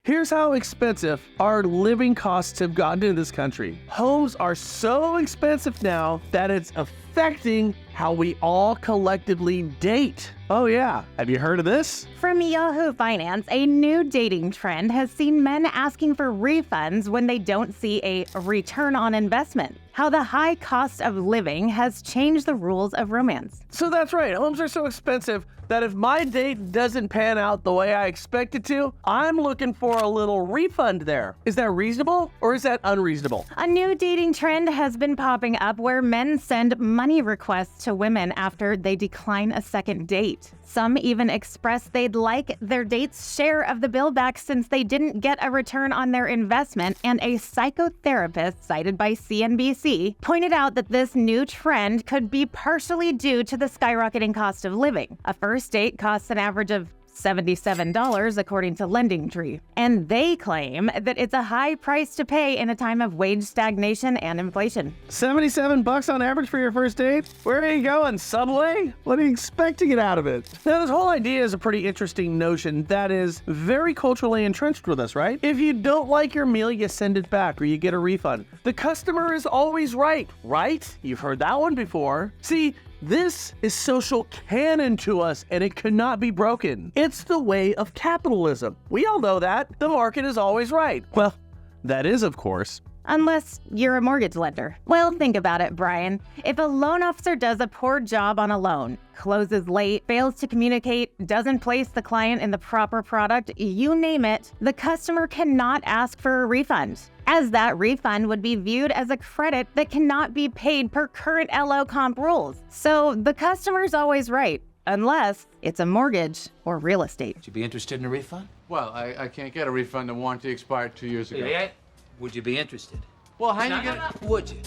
Here's how expensive our living costs have gotten in this country. Homes are so expensive now that it's affecting how we all collectively date. Oh yeah, have you heard of this? From Yahoo Finance, a new dating trend has seen men asking for refunds when they don't see a return on investment. How the high cost of living has changed the rules of romance. So that's right, homes are so expensive that if my date doesn't pan out the way I expect it to, I'm looking for a little refund there. Is that reasonable or is that unreasonable? A new dating trend has been popping up where men send money requests to women after they decline a second date. Some even express they'd like their date's share of the bill back since they didn't get a return on their investment, and a psychotherapist cited by CNBC pointed out that this new trend could be partially due to the skyrocketing cost of living. A first date costs an average of $77 according to LendingTree, and they claim that it's a high price to pay in a time of wage stagnation and inflation. $77 on average for your first date? Where are you going, Subway? What are you expect to get out of it? Now, this whole idea is a pretty interesting notion that is very culturally entrenched with us, right? If you don't like your meal, you send it back or you get a refund. The customer is always right, right? You've heard that one before. See, this is social canon to us, and it cannot be broken. It's the way of capitalism. We all know that. The market is always right. Well, that is, of course, unless you're a mortgage lender. Well, think about it, Brian. If a loan officer does a poor job on a loan, closes late, fails to communicate, doesn't place the client in the proper product, you name it, the customer cannot ask for a refund, as that refund would be viewed as a credit that cannot be paid per current LO comp rules. So the customer's always right, unless it's a mortgage or real estate. Would you be interested in a refund? Well, I can't get a refund. The warranty expired 2 years ago. Yeah. Would you be interested? Well, how you gonna... Would you?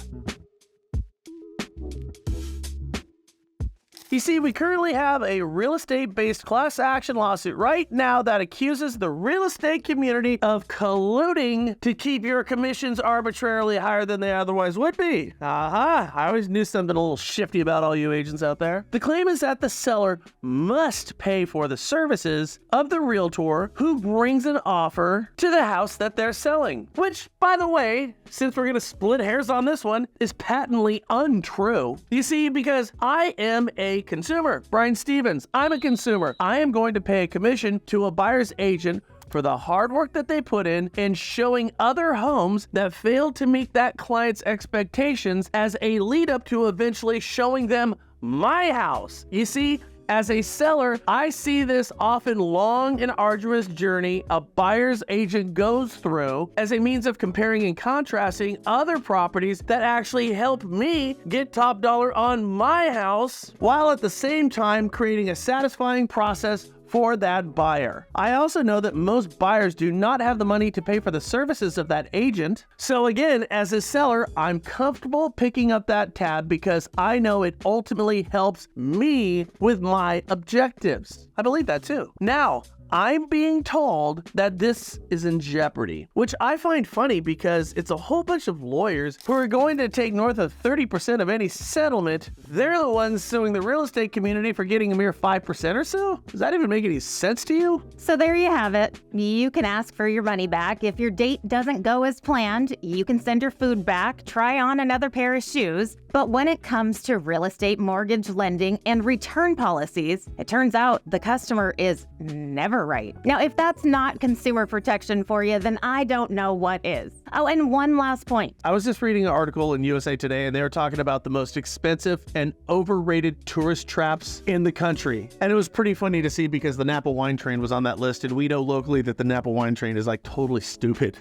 You see, we currently have a real estate-based class action lawsuit right now that accuses the real estate community of colluding to keep your commissions arbitrarily higher than they otherwise would be. I always knew something a little shifty about all you agents out there. The claim is that the seller must pay for the services of the realtor who brings an offer to the house that they're selling, which, by the way, since we're gonna split hairs on this one, is patently untrue. You see, because I am a consumer. Brian Stevens, I'm a consumer. I am going to pay a commission to a buyer's agent for the hard work that they put in showing other homes that failed to meet that client's expectations as a lead up to eventually showing them my house. You see, as a seller, I see this often long and arduous journey a buyer's agent goes through as a means of comparing and contrasting other properties that actually help me get top dollar on my house, while at the same time creating a satisfying process for that buyer. I also know that most buyers do not have the money to pay for the services of that agent. So again, as a seller, I'm comfortable picking up that tab because I know it ultimately helps me with my objectives. I believe that too. Now, I'm being told that this is in jeopardy, which I find funny because it's a whole bunch of lawyers who are going to take north of 30% of any settlement. They're the ones suing the real estate community for getting a mere 5% or so? Does that even make any sense to you? So there you have it. You can ask for your money back. If your date doesn't go as planned, you can send your food back, try on another pair of shoes. But when it comes to real estate mortgage lending and return policies, it turns out the customer is never right. Now, if that's not consumer protection for you, then I don't know what is. Oh, and one last point. I was just reading an article in USA Today, and they were talking about the most expensive and overrated tourist traps in the country. And it was pretty funny to see because the Napa Wine Train was on that list, and we know locally that the Napa Wine Train is like totally stupid.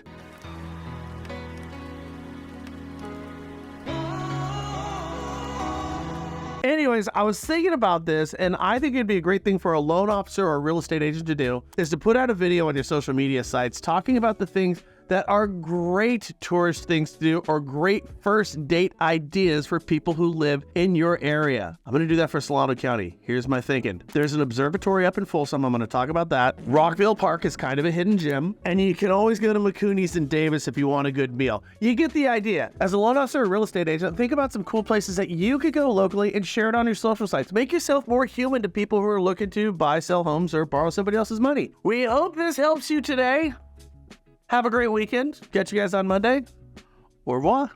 Anyways, I was thinking about this, and I think it'd be a great thing for a loan officer or a real estate agent to do is to put out a video on your social media sites talking about the things that are great tourist things to do or great first date ideas for people who live in your area. I'm going to do that for Solano County. Here's my thinking. There's an observatory up in Folsom. I'm going to talk about that. Rockville Park is kind of a hidden gem, and you can always go to McCooney's and Davis if you want a good meal. You get the idea. As a loan officer or real estate agent, think about some cool places that you could go locally and share it on your social sites. Make yourself more human to people who are looking to buy, sell homes, or borrow somebody else's money. We hope this helps you today. Have a great weekend. Catch you guys on Monday. Au revoir.